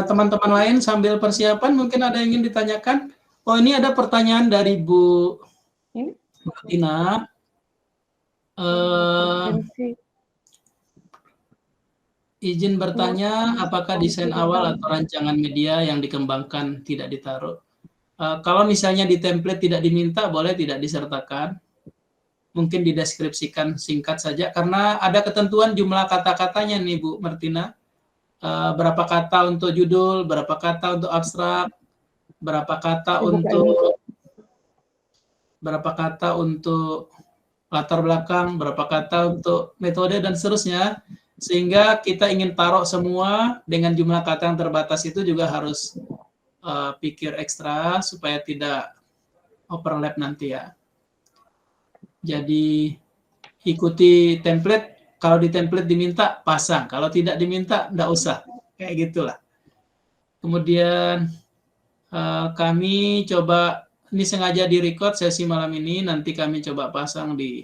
Teman-teman lain sambil persiapan mungkin ada yang ingin ditanyakan? Oh, ini ada pertanyaan dari Bu Tina. Izin bertanya, apakah desain awal atau rancangan media yang dikembangkan tidak ditaruh? Kalau misalnya di template tidak diminta, boleh tidak disertakan. Mungkin dideskripsikan singkat saja, karena ada ketentuan jumlah kata-katanya nih Bu Martina. Berapa kata untuk judul, berapa kata untuk abstrak, berapa kata untuk latar belakang, berapa kata untuk metode, dan seterusnya. Sehingga kita ingin taruh semua dengan jumlah kata yang terbatas itu juga harus pikir ekstra supaya tidak overlap nanti ya. Jadi ikuti template, kalau di template diminta pasang, kalau tidak diminta enggak usah, kayak gitulah. Kemudian kami coba, ini sengaja di-record sesi malam ini, nanti kami coba pasang di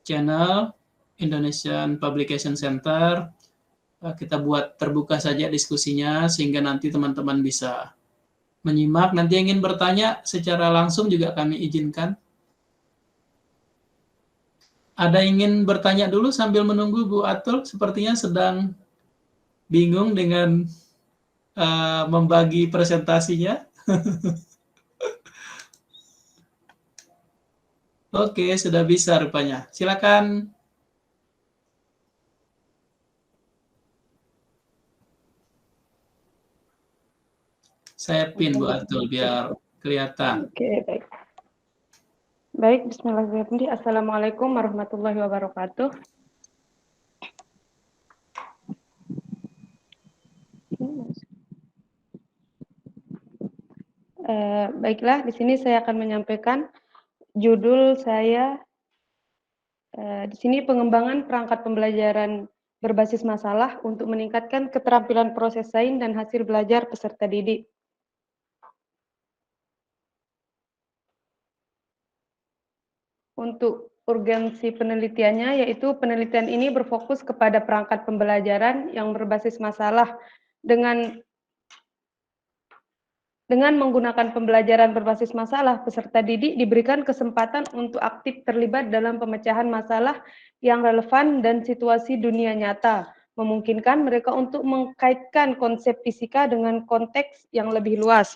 channel Indonesian Publication Center. Kita buat terbuka saja diskusinya, sehingga nanti teman-teman bisa menyimak. Nanti yang ingin bertanya secara langsung juga kami izinkan. Ada ingin bertanya dulu sambil menunggu Bu Atul, sepertinya sedang bingung dengan membagi presentasinya. Oke, sudah bisa rupanya. Silakan. Saya pin Bu Atul biar kelihatan. Oke, baik. Baik, bismillahirrahmanirrahim. Assalamualaikum warahmatullahi wabarakatuh. Baiklah, di sini saya akan menyampaikan judul saya di sini pengembangan perangkat pembelajaran berbasis masalah untuk meningkatkan keterampilan proses sains dan hasil belajar peserta didik. Untuk urgensi penelitiannya, yaitu penelitian ini berfokus kepada perangkat pembelajaran yang berbasis masalah dengan menggunakan pembelajaran berbasis masalah, peserta didik diberikan kesempatan untuk aktif terlibat dalam pemecahan masalah yang relevan dan situasi dunia nyata, memungkinkan mereka untuk mengkaitkan konsep fisika dengan konteks yang lebih luas.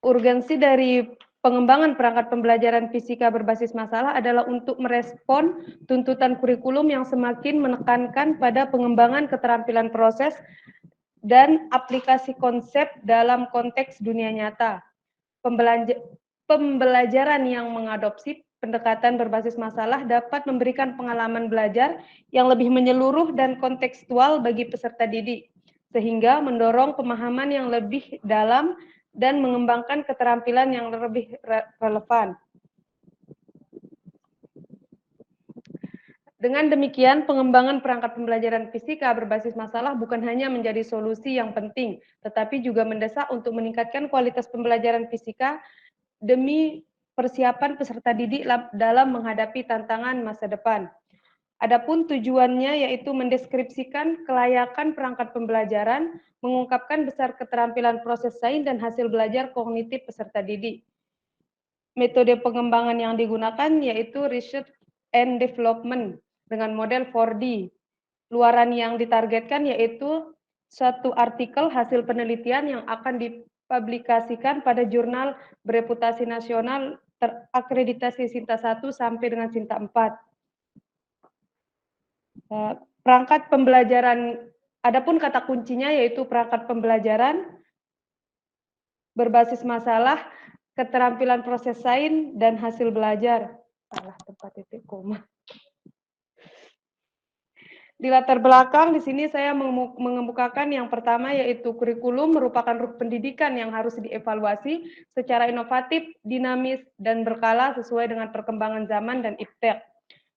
Urgensi dari pengembangan perangkat pembelajaran fisika berbasis masalah adalah untuk merespon tuntutan kurikulum yang semakin menekankan pada pengembangan keterampilan proses dan aplikasi konsep dalam konteks dunia nyata. Pembelajaran yang mengadopsi pendekatan berbasis masalah dapat memberikan pengalaman belajar yang lebih menyeluruh dan kontekstual bagi peserta didik, sehingga mendorong pemahaman yang lebih dalam dan mengembangkan keterampilan yang lebih relevan. Dengan demikian, pengembangan perangkat pembelajaran fisika berbasis masalah bukan hanya menjadi solusi yang penting, tetapi juga mendesak untuk meningkatkan kualitas pembelajaran fisika demi persiapan peserta didik dalam menghadapi tantangan masa depan. Adapun tujuannya yaitu mendeskripsikan kelayakan perangkat pembelajaran, mengungkapkan besar keterampilan proses sains dan hasil belajar kognitif peserta didik. Metode pengembangan yang digunakan yaitu Research and Development dengan model 4D. Luaran yang ditargetkan yaitu suatu artikel hasil penelitian yang akan dipublikasikan pada jurnal bereputasi nasional terakreditasi Sinta 1 sampai dengan Sinta 4. Perangkat pembelajaran, adapun kata kuncinya yaitu perangkat pembelajaran berbasis masalah, keterampilan proses sains, dan hasil belajar. Salah tempat titik koma. Di latar belakang, di sini saya mengemukakan yang pertama yaitu kurikulum merupakan ruh pendidikan yang harus dievaluasi secara inovatif, dinamis, dan berkala sesuai dengan perkembangan zaman dan iptek.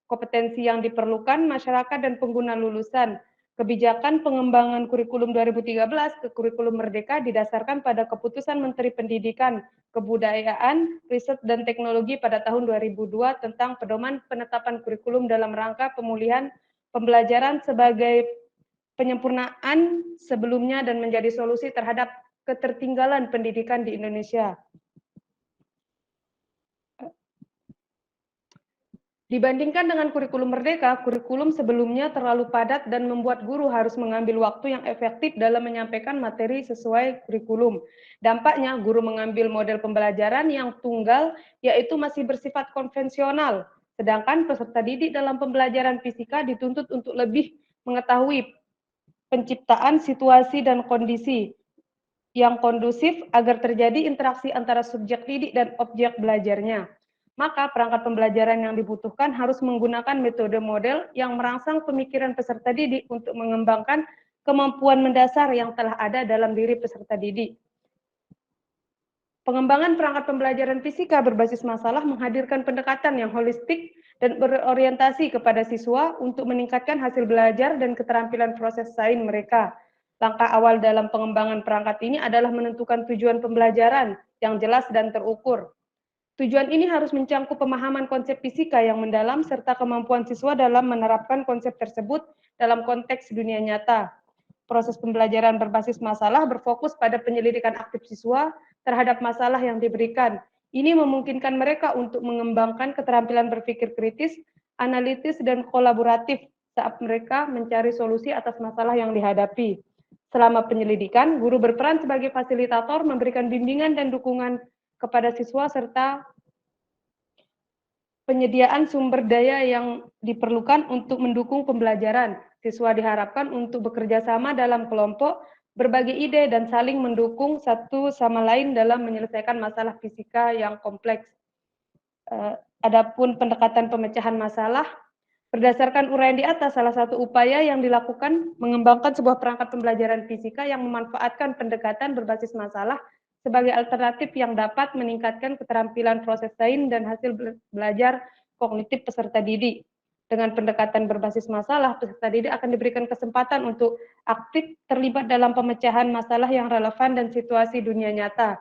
Kompetensi yang diperlukan masyarakat dan pengguna lulusan. Kebijakan pengembangan kurikulum 2013 ke kurikulum merdeka didasarkan pada keputusan Menteri Pendidikan, Kebudayaan, Riset, dan Teknologi pada tahun 2002 tentang pedoman penetapan kurikulum dalam rangka pemulihan pembelajaran sebagai penyempurnaan sebelumnya dan menjadi solusi terhadap ketertinggalan pendidikan di Indonesia. Dibandingkan dengan kurikulum Merdeka, kurikulum sebelumnya terlalu padat dan membuat guru harus mengambil waktu yang efektif dalam menyampaikan materi sesuai kurikulum. Dampaknya, guru mengambil model pembelajaran yang tunggal, yaitu masih bersifat konvensional, sedangkan peserta didik dalam pembelajaran fisika dituntut untuk lebih mengetahui penciptaan situasi dan kondisi yang kondusif agar terjadi interaksi antara subjek didik dan objek belajarnya. Maka perangkat pembelajaran yang dibutuhkan harus menggunakan metode model yang merangsang pemikiran peserta didik untuk mengembangkan kemampuan mendasar yang telah ada dalam diri peserta didik. Pengembangan perangkat pembelajaran fisika berbasis masalah menghadirkan pendekatan yang holistik dan berorientasi kepada siswa untuk meningkatkan hasil belajar dan keterampilan proses sains mereka. Langkah awal dalam pengembangan perangkat ini adalah menentukan tujuan pembelajaran yang jelas dan terukur. Tujuan ini harus mencangkup pemahaman konsep fisika yang mendalam serta kemampuan siswa dalam menerapkan konsep tersebut dalam konteks dunia nyata. Proses pembelajaran berbasis masalah berfokus pada penyelidikan aktif siswa terhadap masalah yang diberikan. Ini memungkinkan mereka untuk mengembangkan keterampilan berpikir kritis, analitis, dan kolaboratif saat mereka mencari solusi atas masalah yang dihadapi. Selama penyelidikan, guru berperan sebagai fasilitator memberikan bimbingan dan dukungan kepada siswa serta penyediaan sumber daya yang diperlukan untuk mendukung pembelajaran. Siswa diharapkan untuk bekerja sama dalam kelompok, berbagi ide, dan saling mendukung satu sama lain dalam menyelesaikan masalah fisika yang kompleks. Adapun pendekatan pemecahan masalah, berdasarkan uraian di atas, salah satu upaya yang dilakukan mengembangkan sebuah perangkat pembelajaran fisika yang memanfaatkan pendekatan berbasis masalah sebagai alternatif yang dapat meningkatkan keterampilan proses sains dan hasil belajar kognitif peserta didik. Dengan pendekatan berbasis masalah, peserta didik akan diberikan kesempatan untuk aktif terlibat dalam pemecahan masalah yang relevan dan situasi dunia nyata.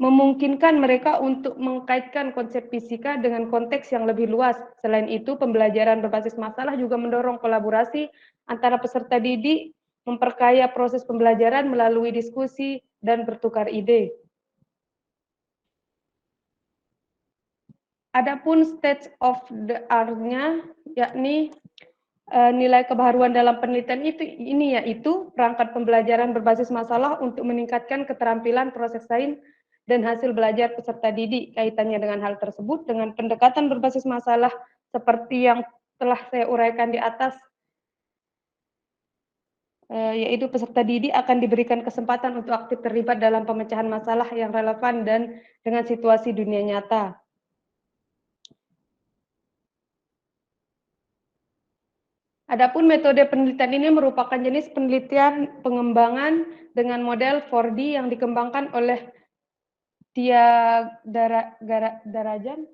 Memungkinkan mereka untuk mengkaitkan konsep fisika dengan konteks yang lebih luas. Selain itu, pembelajaran berbasis masalah juga mendorong kolaborasi antara peserta didik, memperkaya proses pembelajaran melalui diskusi dan bertukar ide. Adapun state of the art-nya, yakni nilai kebaruan dalam penelitian ini yaitu perangkat pembelajaran berbasis masalah untuk meningkatkan keterampilan proses sains dan hasil belajar peserta didik. Kaitannya dengan hal tersebut, dengan pendekatan berbasis masalah seperti yang telah saya uraikan di atas, yaitu peserta didik akan diberikan kesempatan untuk aktif terlibat dalam pemecahan masalah yang relevan dan dengan situasi dunia nyata. Adapun metode penelitian ini merupakan jenis penelitian pengembangan dengan model 4D yang dikembangkan oleh Tia Darajan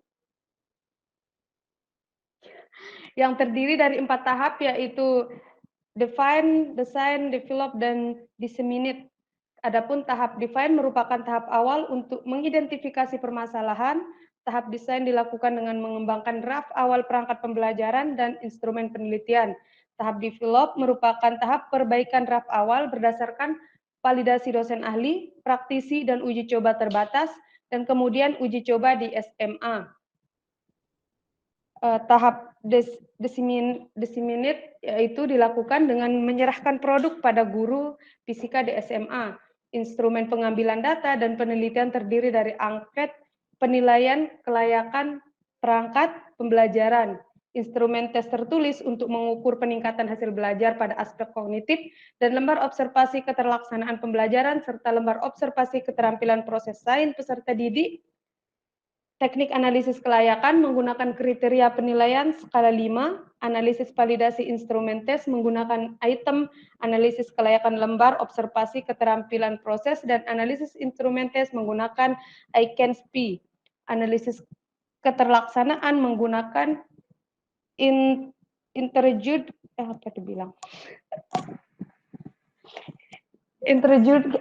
yang terdiri dari 4 tahap, yaitu define, design, develop, dan disseminate. Adapun tahap define merupakan tahap awal untuk mengidentifikasi permasalahan. Tahap desain dilakukan dengan mengembangkan draft awal perangkat pembelajaran dan instrumen penelitian. Tahap develop merupakan tahap perbaikan draft awal berdasarkan validasi dosen ahli, praktisi, dan uji coba terbatas, dan kemudian uji coba di SMA. Tahap disseminate yaitu dilakukan dengan menyerahkan produk pada guru fisika di SMA. Instrumen pengambilan data dan penelitian terdiri dari angket, penilaian kelayakan perangkat pembelajaran, instrumen tes tertulis untuk mengukur peningkatan hasil belajar pada aspek kognitif, dan lembar observasi keterlaksanaan pembelajaran, serta lembar observasi keterampilan proses sains peserta didik. Teknik analisis kelayakan menggunakan kriteria penilaian skala 5, analisis validasi instrumen tes menggunakan item, analisis kelayakan lembar observasi keterampilan proses, dan analisis instrumen tes menggunakan ICANSP. Analisis keterlaksanaan menggunakan interjud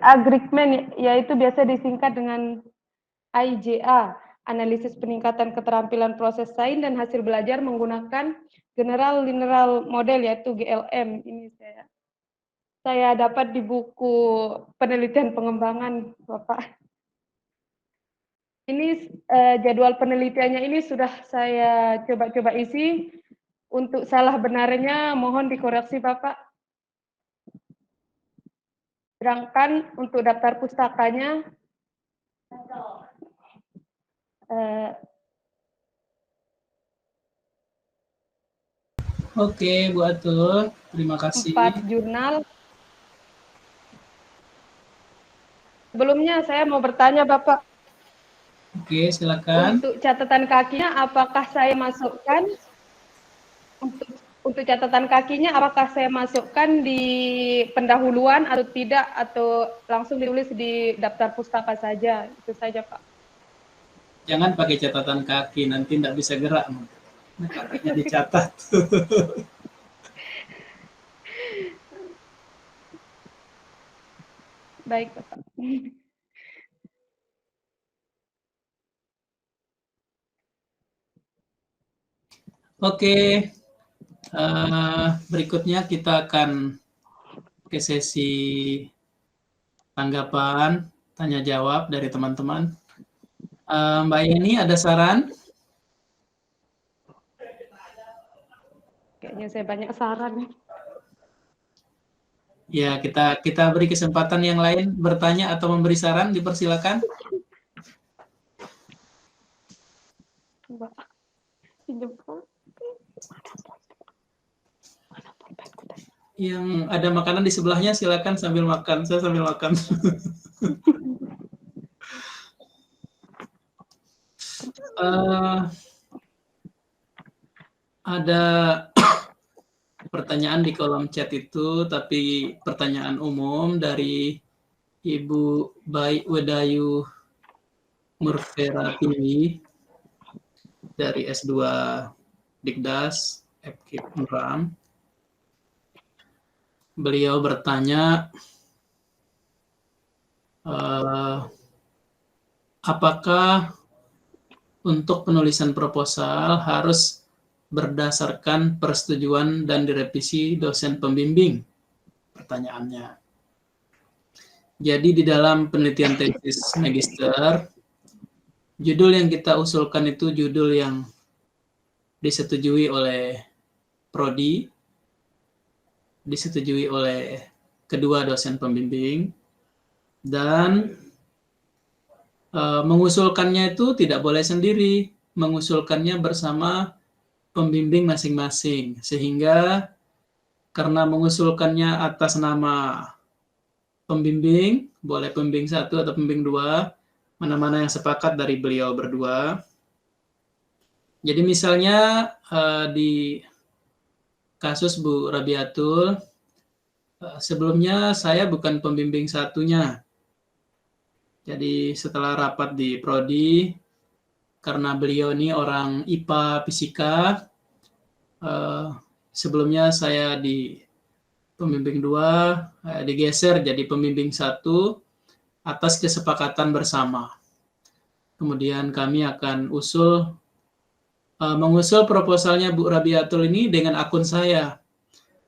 agreement, yaitu biasa disingkat dengan IJA. analisis peningkatan keterampilan proses sains dan hasil belajar menggunakan General Linear Model yaitu GLM. Ini saya dapat di buku penelitian pengembangan, Bapak. Ini jadwal penelitiannya ini sudah saya coba-coba isi. Untuk salah benarnya mohon dikoreksi, Bapak. Sedangkan untuk daftar pustakanya Oke, Bu Atul, terima kasih. 4 jurnal. Sebelumnya saya mau bertanya, Bapak. Oke, silakan. Untuk catatan kakinya, apakah saya masukkan untuk catatan kakinya, apakah saya masukkan di pendahuluan atau tidak, atau langsung ditulis di daftar pustaka saja? Itu saja, Pak. Jangan pakai catatan kaki, nanti tidak bisa gerak. Kakinya dicatat. Baik, Bapak. Oke, berikutnya kita akan ke sesi tanggapan, tanya jawab dari teman-teman. Mbak Yeni, ada saran? Kayaknya saya banyak saran. Ya, kita beri kesempatan yang lain bertanya atau memberi saran, dipersilakan. Yang ada makanan di sebelahnya, silakan sambil makan. Saya sambil makan. Ada pertanyaan di kolom chat itu, tapi pertanyaan umum dari Ibu Baik Wedayu Murferatiwi dari S2 Dikdas FKIP Meram. Beliau bertanya, apakah untuk penulisan proposal harus berdasarkan persetujuan dan direvisi dosen pembimbing? Pertanyaannya. Jadi di dalam penelitian tesis magister, judul yang kita usulkan itu judul yang disetujui oleh prodi, disetujui oleh kedua dosen pembimbing, dan mengusulkannya itu tidak boleh sendiri, mengusulkannya bersama pembimbing masing-masing, sehingga karena mengusulkannya atas nama pembimbing, boleh pembimbing 1 atau pembimbing 2, mana-mana yang sepakat dari beliau berdua. Jadi misalnya di kasus Bu Rabiatul, sebelumnya saya bukan pembimbing satunya. Jadi setelah rapat di prodi, karena beliau ini orang IPA Fisika, sebelumnya saya di pembimbing 2, digeser jadi pembimbing 1 atas kesepakatan bersama. Kemudian kami akan mengusul proposalnya Bu Rabiatul ini dengan akun saya,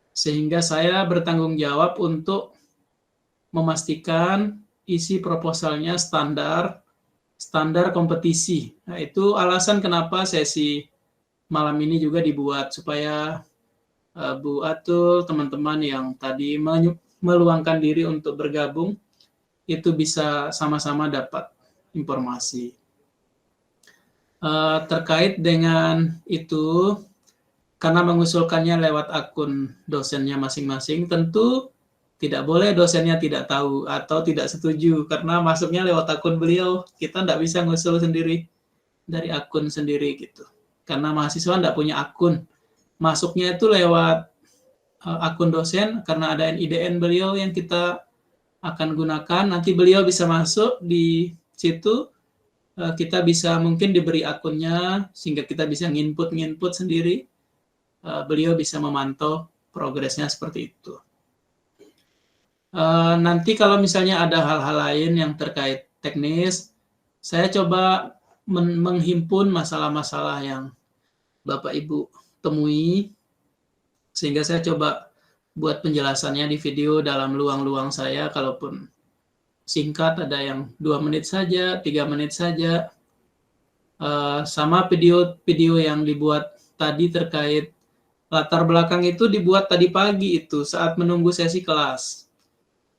sehingga saya bertanggung jawab untuk memastikan isi proposalnya standar kompetisi. Nah, itu alasan kenapa sesi malam ini juga dibuat, supaya Bu Atul, teman-teman yang tadi meluangkan diri untuk bergabung, itu bisa sama-sama dapat informasi. Terkait dengan itu, karena mengusulkannya lewat akun dosennya masing-masing, tentu tidak boleh dosennya tidak tahu atau tidak setuju, karena masuknya lewat akun beliau, kita tidak bisa ngusul sendiri dari akun sendiri gitu. Karena mahasiswa tidak punya akun, masuknya itu lewat akun dosen, karena ada NIDN beliau yang kita akan gunakan. Nanti beliau bisa masuk di situ, kita bisa mungkin diberi akunnya, sehingga kita bisa nginput sendiri. Beliau bisa memantau progresnya seperti itu. Nanti kalau misalnya ada hal-hal lain yang terkait teknis, saya coba menghimpun masalah-masalah yang Bapak Ibu temui, sehingga saya coba buat penjelasannya di video dalam luang-luang saya, kalaupun singkat ada yang 2 menit saja, 3 menit saja, sama video yang dibuat tadi terkait latar belakang itu dibuat tadi pagi itu saat menunggu sesi kelas.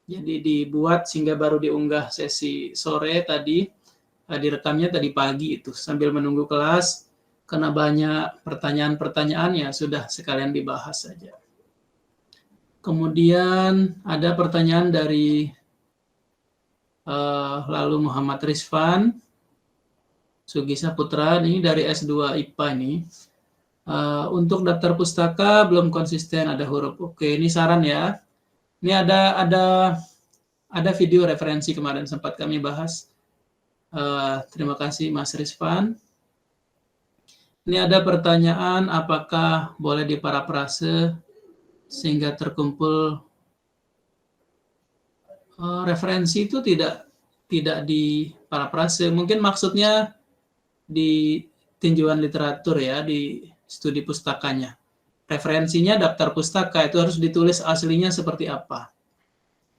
Jadi dibuat sehingga baru diunggah sesi sore tadi, direkamnya tadi pagi itu sambil menunggu kelas, karena banyak pertanyaan-pertanyaannya sudah sekalian dibahas saja. Kemudian ada pertanyaan dari lalu Muhammad Rizvan Sugisa Putra, ini dari S2 IPA ini. Untuk daftar pustaka belum konsisten, ada huruf. Oke, ini saran ya. Ini ada video referensi kemarin sempat kami bahas. Terima kasih Mas Rizvan. Ini ada pertanyaan, apakah boleh diparafrase sehingga terkumpul referensi itu tidak di parafrase. Mungkin maksudnya di tinjauan literatur ya, di studi pustakanya. Referensinya daftar pustaka itu harus ditulis aslinya seperti apa.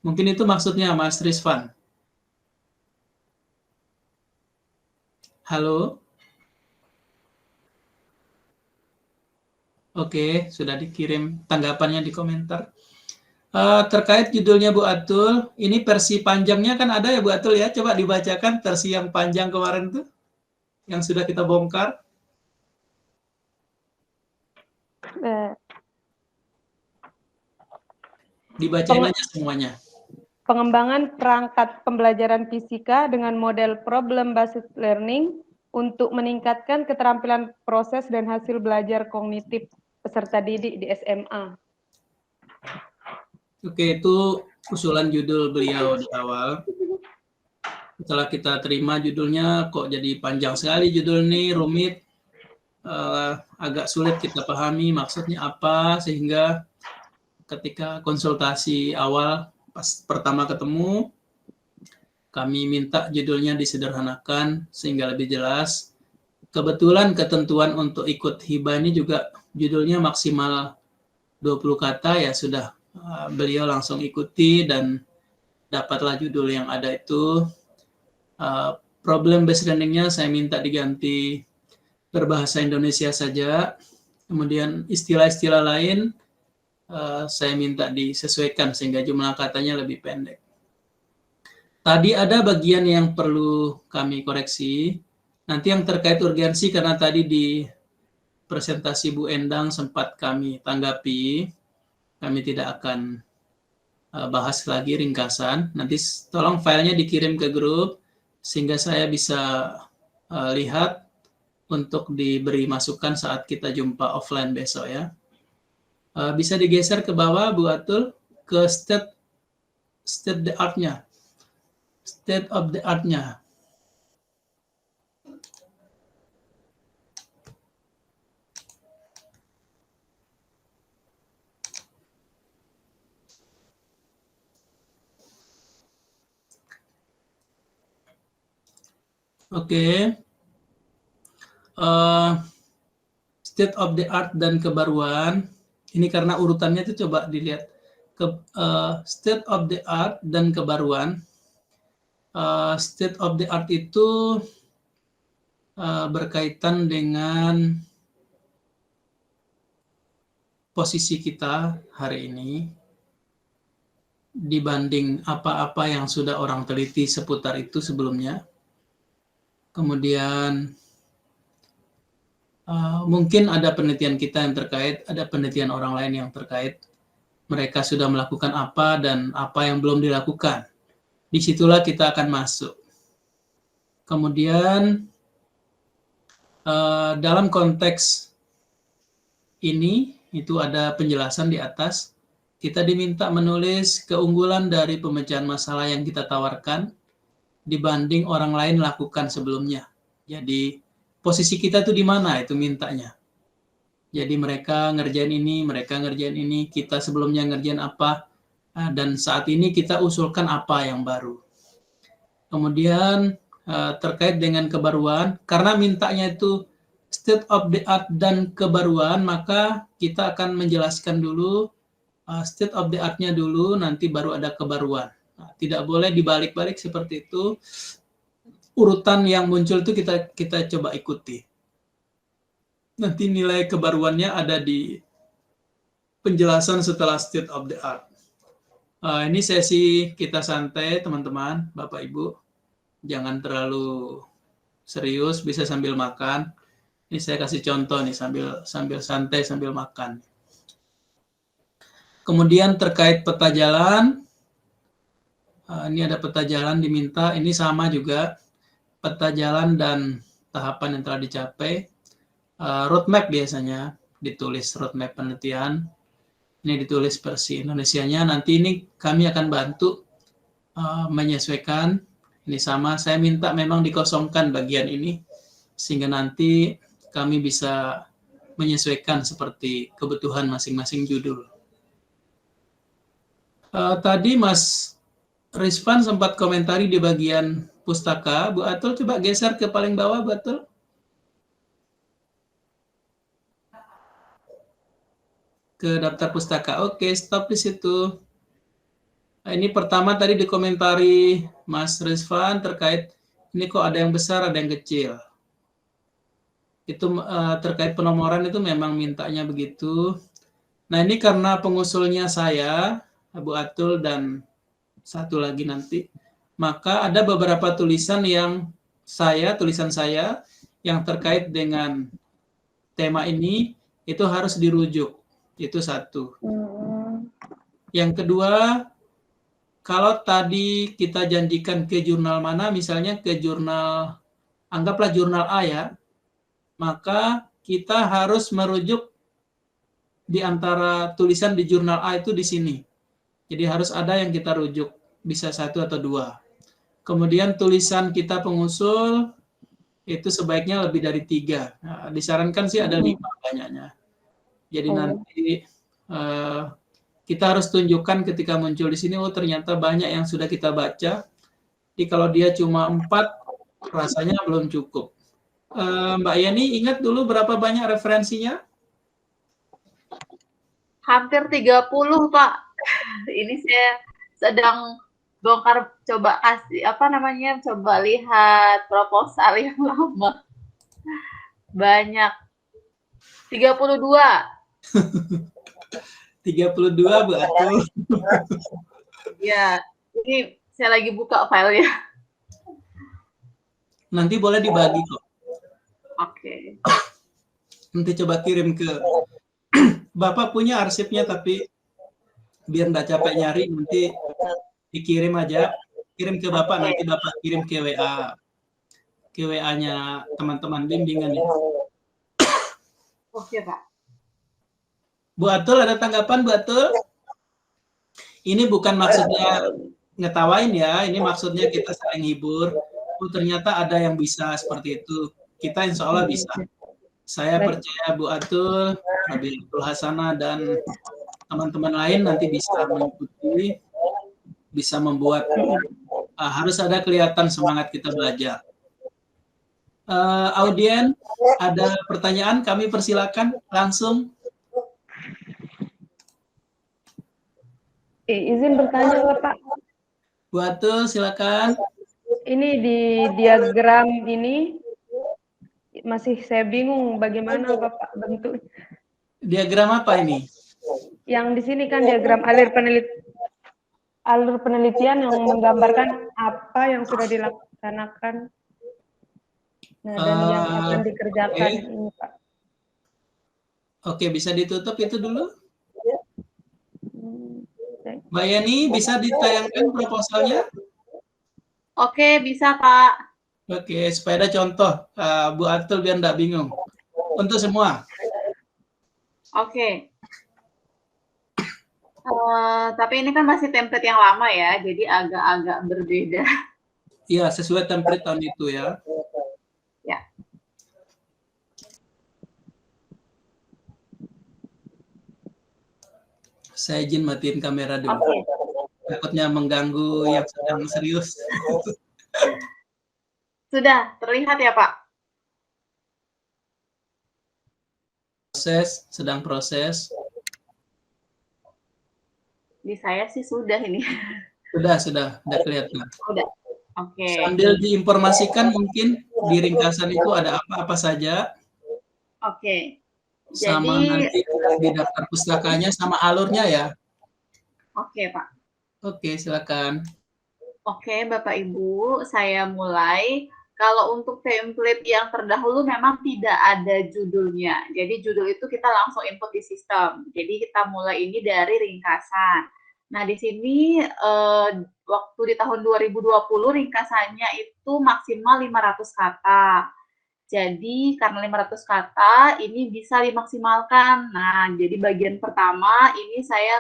Mungkin itu maksudnya Mas Rizvan. Halo? Oke, sudah dikirim tanggapannya di komentar. Terkait judulnya Bu Atul, ini versi panjangnya kan ada ya Bu Atul ya? Coba dibacakan versi yang panjang kemarin tuh, yang sudah kita bongkar. Dibacain aja semuanya. Pengembangan perangkat pembelajaran fisika dengan model problem based learning untuk meningkatkan keterampilan proses dan hasil belajar kognitif peserta didik di SMA. Oke, itu usulan judul beliau di awal. Setelah kita terima judulnya, kok jadi panjang sekali judul ini, rumit, agak sulit kita pahami maksudnya apa, sehingga ketika konsultasi awal pas pertama ketemu, kami minta judulnya disederhanakan sehingga lebih jelas. Kebetulan ketentuan untuk ikut hibah ini juga judulnya maksimal 20 kata ya, sudah beliau langsung ikuti dan dapatlah judul yang ada itu. Problem based learning-nya saya minta diganti berbahasa Indonesia saja. Kemudian istilah-istilah lain saya minta disesuaikan sehingga jumlah katanya lebih pendek. Tadi ada bagian yang perlu kami koreksi. Nanti yang terkait urgensi, karena tadi di presentasi Bu Endang sempat kami tanggapi, kami tidak akan bahas lagi ringkasan. Nanti tolong filenya dikirim ke grup sehingga saya bisa lihat untuk diberi masukan saat kita jumpa offline besok ya. Bisa digeser ke bawah Bu Atul ke state the art-nya. State of the art-nya. Oke. State of the art dan kebaruan. Ini karena urutannya itu coba dilihat. State of the art dan kebaruan. State of the art itu berkaitan dengan posisi kita hari ini dibanding apa-apa yang sudah orang teliti seputar itu sebelumnya. Kemudian mungkin ada penelitian kita yang terkait, ada penelitian orang lain yang terkait. Mereka sudah melakukan apa dan apa yang belum dilakukan. Disitulah kita akan masuk. Kemudian dalam konteks ini, itu ada penjelasan di atas. Kita diminta menulis keunggulan dari pemecahan masalah yang kita tawarkan dibanding orang lain lakukan sebelumnya. Jadi posisi kita tuh di mana itu mintanya. Jadi mereka ngerjain ini, kita sebelumnya ngerjain apa, dan saat ini kita usulkan apa yang baru. Kemudian terkait dengan kebaruan. Karena mintanya itu state of the art dan kebaruan, maka kita akan menjelaskan dulu state of the art-nya dulu, nanti baru ada kebaruan. Nah, tidak boleh dibalik-balik seperti itu. Urutan yang muncul itu kita coba ikuti. Nanti nilai kebaruannya ada di penjelasan setelah state of the art. Ini sesi kita santai, teman-teman, Bapak Ibu. Jangan terlalu serius, bisa sambil makan. Ini saya kasih contoh nih, sambil santai, sambil makan. Kemudian terkait peta jalan, ini ada peta jalan diminta, ini sama juga, peta jalan dan tahapan yang telah dicapai. Roadmap biasanya ditulis roadmap penelitian, ini ditulis versi Indonesianya, nanti ini kami akan bantu menyesuaikan, ini sama, saya minta memang dikosongkan bagian ini, sehingga nanti kami bisa menyesuaikan seperti kebutuhan masing-masing judul. Tadi Mas Rizvan sempat komentari di bagian pustaka. Bu Atul coba geser ke paling bawah, Bu Atul. Ke daftar pustaka. Oke, stop di situ. Nah, ini pertama tadi dikomentari Mas Rizvan terkait ini kok ada yang besar, ada yang kecil. Itu terkait penomoran itu memang mintanya begitu. Nah, ini karena pengusulnya saya, Bu Atul dan satu lagi nanti, maka ada beberapa tulisan saya yang terkait dengan tema ini itu harus dirujuk. Itu satu. Yang kedua, kalau tadi kita janjikan ke jurnal mana, misalnya ke jurnal, anggaplah jurnal A ya, maka kita harus merujuk di antara tulisan di jurnal A itu di sini. Jadi harus ada yang kita rujuk, bisa satu atau dua. Kemudian tulisan kita pengusul, itu sebaiknya lebih dari 3. Nah, disarankan sih ada 5 banyaknya. Jadi nanti kita harus tunjukkan ketika muncul di sini, oh ternyata banyak yang sudah kita baca. Jadi kalau dia cuma 4, rasanya belum cukup. Mbak Yani ingat dulu berapa banyak referensinya? Hampir 30, Pak. Ini saya sedang bongkar, coba kasih, coba lihat proposal yang lama. Banyak. 32. 32, Bu Atul. Ya, ini saya lagi buka filenya. Nanti boleh dibagi kok. Oke. Nanti coba kirim ke Bapak punya arsipnya, tapi biar nggak capek nyari, nanti dikirim aja, kirim ke Bapak, nanti Bapak kirim ke WA-nya teman-teman bimbingan ya. Oke, Pak. Bu Atul ada tanggapan, Bu Atul? Ini bukan maksudnya ngetawain ya, ini maksudnya kita saling hibur. Oh, ternyata ada yang bisa seperti itu. Kita insya Allah bisa. Saya percaya Bu Atul, Nabilatul Hasanah, dan teman-teman lain nanti bisa mengikuti, bisa membuat, harus ada kelihatan semangat kita belajar. Audien, ada pertanyaan? Kami persilakan langsung. Izin bertanya, Bapak. Bu Atul, silakan. Ini di diagram ini masih saya bingung bagaimana Bapak bentuk. Diagram apa ini? Yang di sini kan diagram alur penelitian yang menggambarkan apa yang sudah dilaksanakan, nah, dan yang akan dikerjakan ini, Pak. Oke, bisa ditutup itu dulu. Mbak Yani, bisa ditayangkan proposalnya? Oke, bisa, Pak. Oke, supaya ada contoh, Bu Atul biar nggak bingung. Untuk semua. Oke. Tapi ini kan masih template yang lama ya, jadi agak-agak berbeda. Iya, sesuai template tahun itu ya. Ya. Saya izin matiin kamera dulu. Takutnya mengganggu yang sedang serius. Sudah terlihat ya, Pak? Sedang proses. Di saya sih sudah ini. Sudah kelihatan. Udah. Oke. Sambil diinformasikan mungkin di ringkasan itu ada apa-apa saja. Oke. Sama Jadi nanti di daftar pustakanya sama alurnya ya. Oke, Pak. Oke, silakan. Oke, Bapak Ibu, saya mulai. Kalau untuk template yang terdahulu memang tidak ada judulnya. Jadi judul itu kita langsung input di sistem. Jadi kita mulai ini dari ringkasan. Nah, di sini waktu di tahun 2020 ringkasannya itu maksimal 500 kata. Jadi karena 500 kata ini bisa dimaksimalkan. Nah, jadi bagian pertama ini saya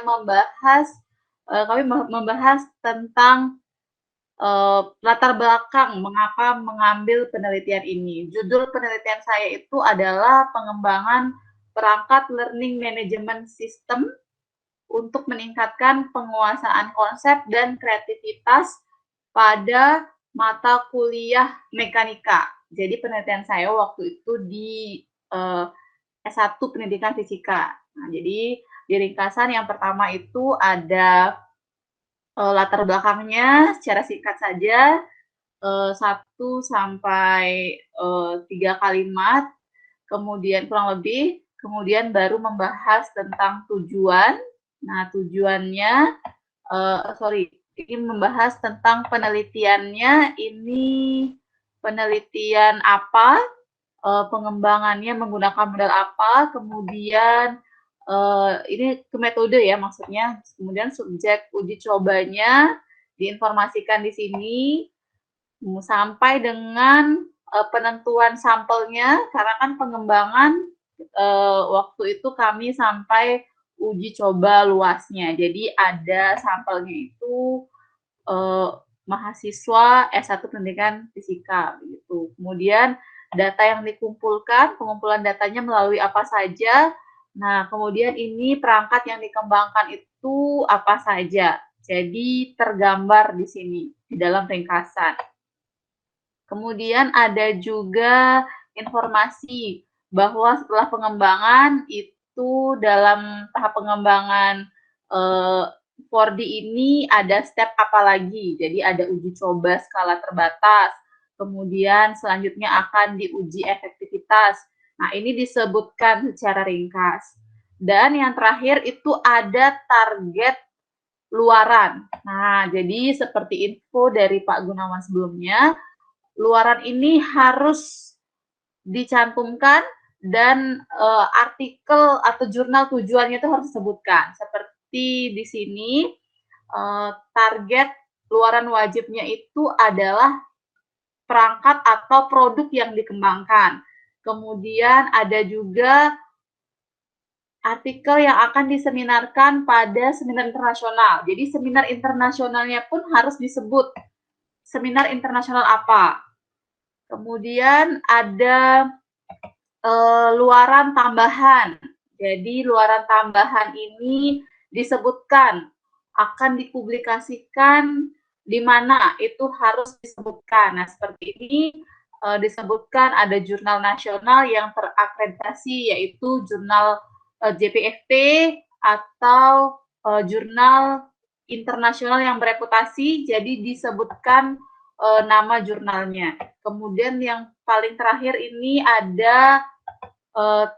kami membahas tentang latar belakang mengapa mengambil penelitian ini. Judul penelitian saya itu adalah pengembangan perangkat learning management system untuk meningkatkan penguasaan konsep dan kreativitas pada mata kuliah mekanika. Jadi penelitian saya waktu itu di S1 Pendidikan Fisika. Nah, jadi di ringkasan yang pertama itu ada latar belakangnya secara singkat saja, 1 sampai 3 kalimat, kemudian kurang lebih, kemudian baru membahas tentang tujuan. Nah, tujuannya, ini membahas tentang penelitiannya, ini penelitian apa, pengembangannya menggunakan model apa, kemudian ini ke metode ya maksudnya, kemudian subjek uji cobanya diinformasikan di sini, sampai dengan penentuan sampelnya, karena kan pengembangan waktu itu kami sampai uji coba luasnya, jadi ada sampelnya itu mahasiswa S1 Pendidikan Fisika, begitu. Kemudian data yang dikumpulkan, pengumpulan datanya melalui apa saja. Nah, kemudian ini perangkat yang dikembangkan itu apa saja. Jadi tergambar di sini, di dalam ringkasan. Kemudian ada juga informasi bahwa setelah pengembangan itu dalam tahap pengembangan 4D ini ada step apa lagi. Jadi ada uji coba skala terbatas. Kemudian selanjutnya akan diuji efektivitas. Nah, ini disebutkan secara ringkas. Dan yang terakhir itu ada target luaran. Nah, jadi seperti info dari Pak Gunawan sebelumnya, luaran ini harus dicantumkan dan artikel atau jurnal tujuannya itu harus disebutkan. Seperti di sini, target luaran wajibnya itu adalah perangkat atau produk yang dikembangkan. Kemudian ada juga artikel yang akan diseminarkan pada seminar internasional. Jadi seminar internasionalnya pun harus disebut seminar internasional apa. Kemudian ada luaran tambahan. Jadi luaran tambahan ini disebutkan akan dipublikasikan di mana itu harus disebutkan. Nah, seperti ini disebutkan ada jurnal nasional yang terakreditasi yaitu jurnal JPFT atau jurnal internasional yang bereputasi, jadi disebutkan nama jurnalnya. Kemudian yang paling terakhir ini ada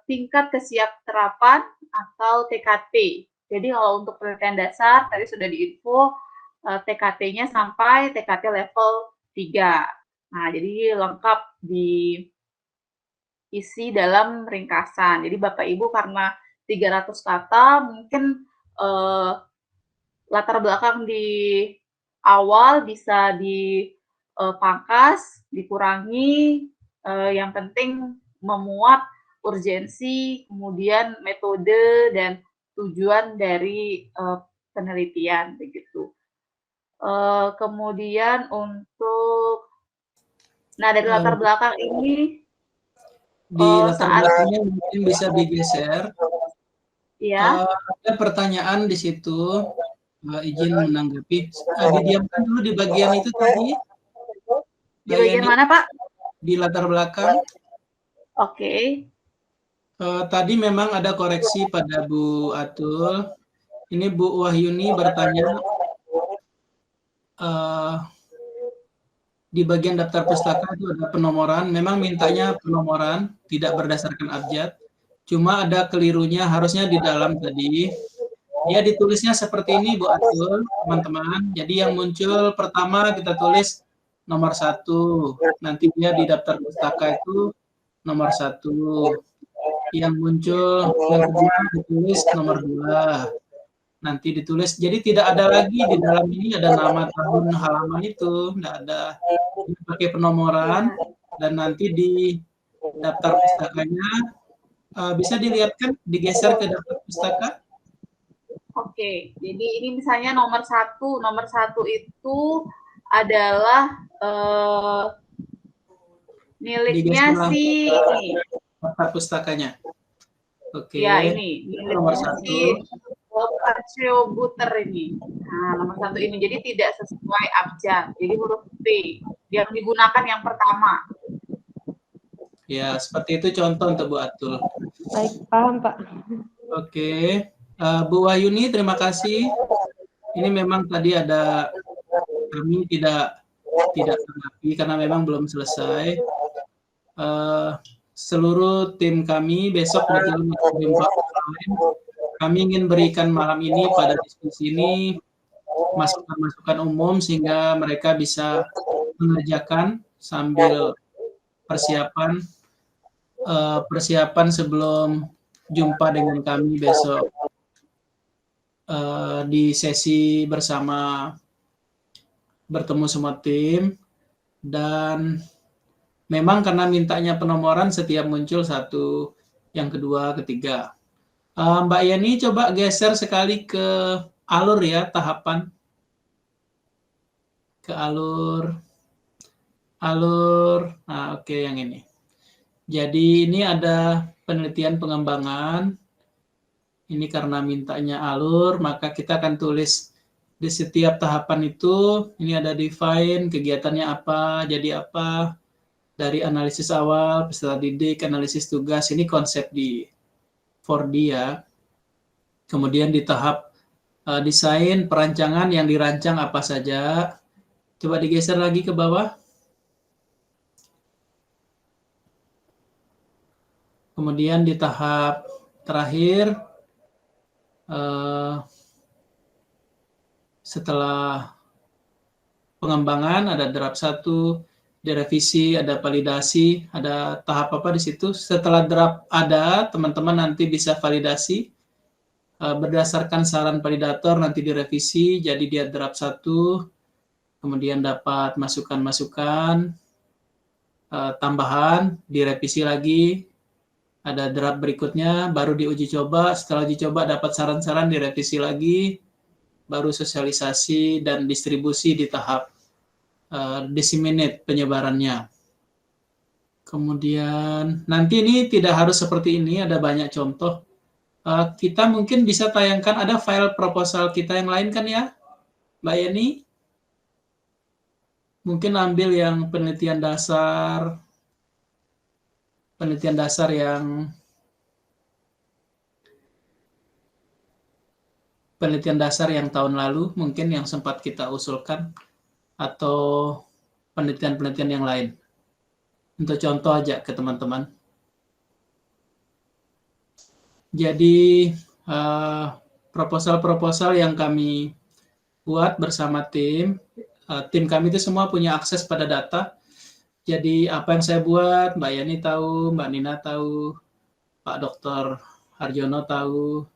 tingkat kesiapterapan atau TKT. Jadi kalau untuk penelitian dasar tadi sudah diinfo TKT-nya sampai TKT level 3. Nah, jadi lengkap diisi dalam ringkasan. Jadi Bapak Ibu karena 300 kata mungkin latar belakang di awal bisa dipangkas, dikurangi, yang penting memuat urgensi, kemudian metode dan tujuan dari penelitian begitu. Kemudian untuk dari latar belakang ini di latar belakangnya mungkin bisa digeser. Ya. Ada pertanyaan di situ, izin menanggapi. Didiamkan dulu di bagian itu tadi. Di bagian mana, Pak? di latar belakang. Oke. Tadi memang ada koreksi pada Bu Atul. Ini Bu Wahyuni bertanya, di bagian daftar pustaka itu ada penomoran. Memang mintanya penomoran, tidak berdasarkan abjad. Cuma ada kelirunya, harusnya di dalam tadi. Dia ditulisnya seperti ini, Bu Atul, teman-teman. Jadi yang muncul pertama kita tulis nomor 1. Nanti dia di daftar pustaka itu nomor 1. Yang muncul yang kedua ditulis nomor 2. Nanti ditulis, jadi tidak ada lagi di dalam ini ada nama, tahun, halaman itu, tidak ada. Ini pakai penomoran, dan nanti di daftar pustakanya bisa dilihatkan, digeser ke daftar pustaka. Oke, jadi ini misalnya nomor 1 itu adalah miliknya Digeser si daftar pustakanya. Oke. Ya, ini nomor miliknya 1. si Arcio Buter ini. Nah, nomor 1 ini jadi tidak sesuai abjad. Jadi huruf B yang digunakan yang pertama. Ya, seperti itu contoh untuk Bu Atul. Baik, paham Pak. Oke. Bu Wahyuni, terima kasih. Ini memang tadi ada, kami tidak terapi karena memang belum selesai. Seluruh tim kami besok berjalan jumpa offline. Kami ingin berikan malam ini pada diskusi ini masukan-masukan umum sehingga mereka bisa mengerjakan sambil persiapan sebelum jumpa dengan kami besok di sesi bersama bertemu semua tim. Dan memang karena mintanya penomoran setiap muncul 1, yang kedua, ketiga. Mbak Yani coba geser sekali ke alur ya, tahapan. Ke alur. Nah, oke, yang ini. Jadi ini ada penelitian pengembangan. Ini karena mintanya alur, maka kita akan tulis di setiap tahapan itu, ini ada define, kegiatannya apa, jadi apa, dari analisis awal, peserta didik, analisis tugas, ini konsep di 4D ya. Kemudian di tahap desain, perancangan yang dirancang apa saja. Coba digeser lagi ke bawah. Kemudian di tahap terakhir, setelah pengembangan ada draft 1, direvisi, ada validasi, ada tahap apa di situ. Setelah draft ada, teman-teman nanti bisa validasi berdasarkan saran validator, nanti direvisi jadi dia draft 1, kemudian dapat masukan-masukan tambahan, direvisi lagi, ada draft berikutnya, baru diuji coba, setelah uji coba dapat saran-saran, direvisi lagi, baru sosialisasi dan distribusi di tahap disseminate penyebarannya. Kemudian nanti ini tidak harus seperti ini, ada banyak contoh. Kita mungkin bisa tayangkan, ada file proposal kita yang lain kan ya, Mbak Yeni? Mungkin ambil yang penelitian dasar yang tahun lalu, mungkin yang sempat kita usulkan, atau penelitian-penelitian yang lain. Untuk contoh aja ke teman-teman. Jadi proposal-proposal yang kami buat bersama tim kami itu semua punya akses pada data. Jadi apa yang saya buat, Mbak Yani tahu, Mbak Nina tahu, Pak Dr. Harjono tahu,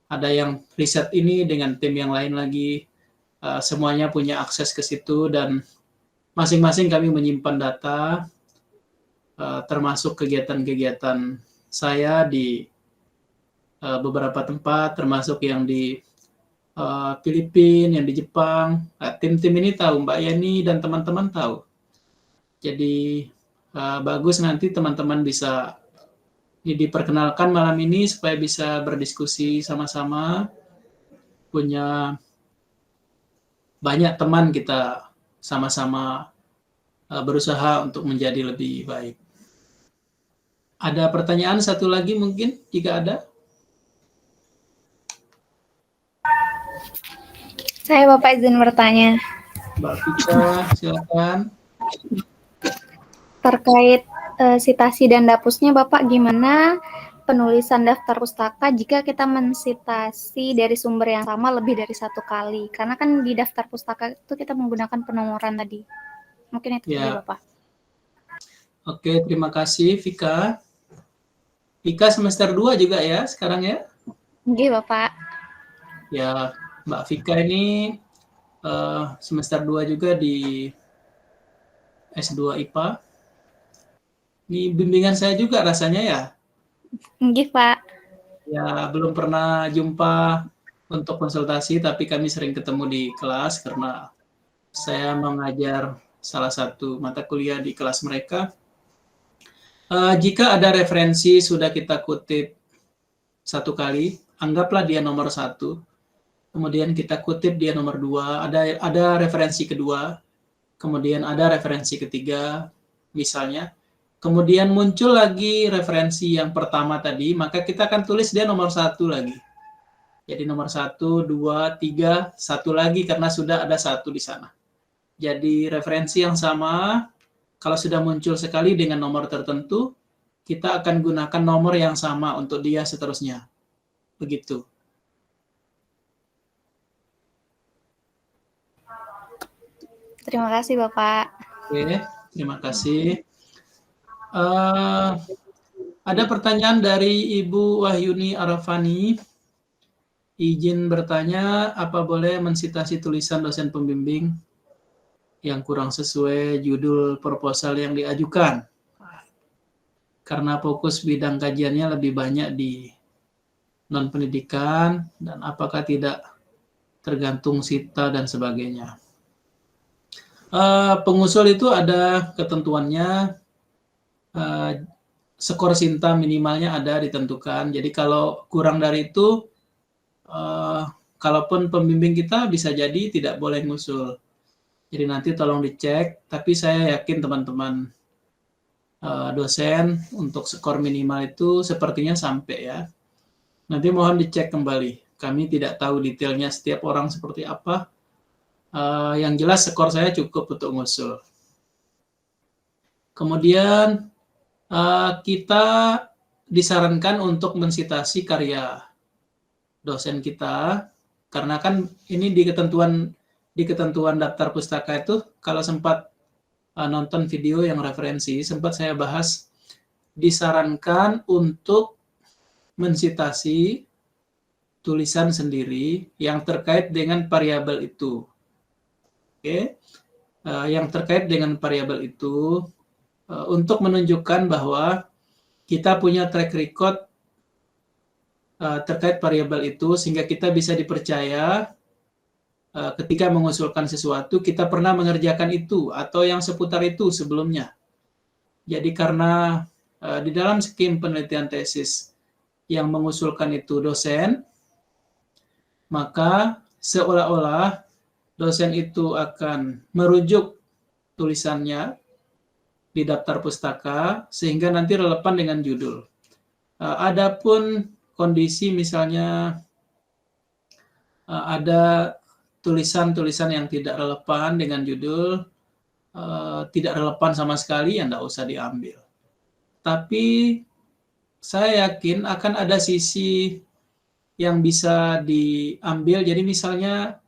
ada yang riset ini dengan tim yang lain lagi, semuanya punya akses ke situ, dan masing-masing kami menyimpan data, termasuk kegiatan-kegiatan saya di beberapa tempat, termasuk yang di Filipina, yang di Jepang. Tim-tim ini tahu, Mbak Yani dan teman-teman tahu. Jadi bagus nanti teman-teman bisa diperkenalkan malam ini supaya bisa berdiskusi sama-sama, punya banyak teman, kita sama-sama berusaha untuk menjadi lebih baik. Ada pertanyaan satu lagi mungkin jika ada? Saya Bapak izin bertanya. Mbak Vika, silakan. Terkait sitasi dan dapusnya Bapak, gimana penulisan daftar pustaka jika kita mensitasi dari sumber yang sama lebih dari satu kali? Karena kan di daftar pustaka itu kita menggunakan penomoran tadi. Mungkin itu saja Bapak. Oke, terima kasih Vika. Vika semester 2 juga ya sekarang ya? Oke Bapak. Ya, Mbak Vika ini semester 2 juga di S2 IPA. Ini bimbingan saya juga rasanya ya? Oke Pak. Ya, belum pernah jumpa untuk konsultasi, tapi kami sering ketemu di kelas karena saya mengajar salah satu mata kuliah di kelas mereka. Jika ada referensi sudah kita kutip satu kali, anggaplah dia nomor 1, kemudian kita kutip dia nomor 2, ada referensi kedua, kemudian ada referensi ketiga, misalnya, kemudian muncul lagi referensi yang pertama tadi, maka kita akan tulis dia nomor 1 lagi. Jadi nomor 1, 2, 3, 1 lagi karena sudah ada 1 di sana. Jadi referensi yang sama, kalau sudah muncul sekali dengan nomor tertentu, kita akan gunakan nomor yang sama untuk dia seterusnya. Begitu. Terima kasih Bapak. Oke, terima kasih. Ada pertanyaan dari Ibu Wahyuni Arafani. Izin bertanya, apa boleh mensitasi tulisan dosen pembimbing yang kurang sesuai judul proposal yang diajukan? Karena fokus bidang kajiannya lebih banyak di non-pendidikan, dan apakah tidak tergantung sita dan sebagainya. Pengusul itu ada ketentuannya, skor Sinta minimalnya ada ditentukan. Jadi kalau kurang dari itu, kalaupun pembimbing kita bisa jadi tidak boleh ngusul. Jadi nanti tolong dicek, tapi saya yakin teman-teman dosen untuk skor minimal itu sepertinya sampai ya. Nanti mohon dicek kembali. Kami tidak tahu detailnya setiap orang seperti apa. Yang jelas skor saya cukup untuk ngusul. Kemudian kita disarankan untuk mensitasi karya dosen kita, karena kan ini di ketentuan daftar pustaka itu, kalau sempat nonton video yang referensi, sempat saya bahas, disarankan untuk mensitasi tulisan sendiri yang terkait dengan variabel itu. Oke, yang terkait dengan variabel itu untuk menunjukkan bahwa kita punya track record terkait variabel itu, sehingga kita bisa dipercaya ketika mengusulkan sesuatu, kita pernah mengerjakan itu atau yang seputar itu sebelumnya. Jadi karena di dalam skim penelitian tesis yang mengusulkan itu dosen, maka seolah-olah dosen itu akan merujuk tulisannya di daftar pustaka sehingga nanti relevan dengan judul. Adapun kondisi misalnya ada tulisan-tulisan yang tidak relevan dengan judul, tidak relevan sama sekali, ya tidak usah diambil. Tapi saya yakin akan ada sisi yang bisa diambil. Jadi misalnya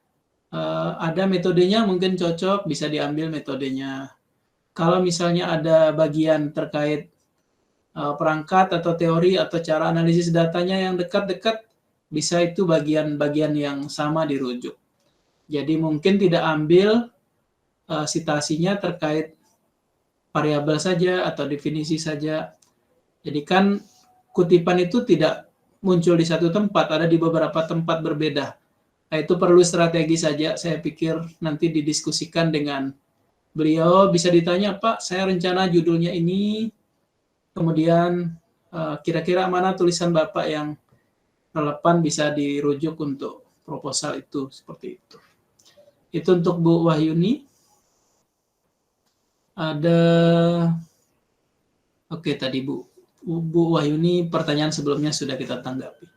ada metodenya mungkin cocok, bisa diambil metodenya. Kalau misalnya ada bagian terkait perangkat atau teori atau cara analisis datanya yang dekat-dekat, bisa itu bagian-bagian yang sama dirujuk. Jadi mungkin tidak ambil sitasinya terkait variabel saja atau definisi saja. Jadi kan kutipan itu tidak muncul di satu tempat, ada di beberapa tempat berbeda. Nah, itu perlu strategi saja, saya pikir nanti didiskusikan dengan beliau. Bisa ditanya, Pak, saya rencana judulnya ini, kemudian kira-kira mana tulisan Bapak yang relevan bisa dirujuk untuk proposal itu, seperti itu. Itu untuk Bu Wahyuni. Ada, oke tadi Bu Wahyuni pertanyaan sebelumnya sudah kita tanggapi.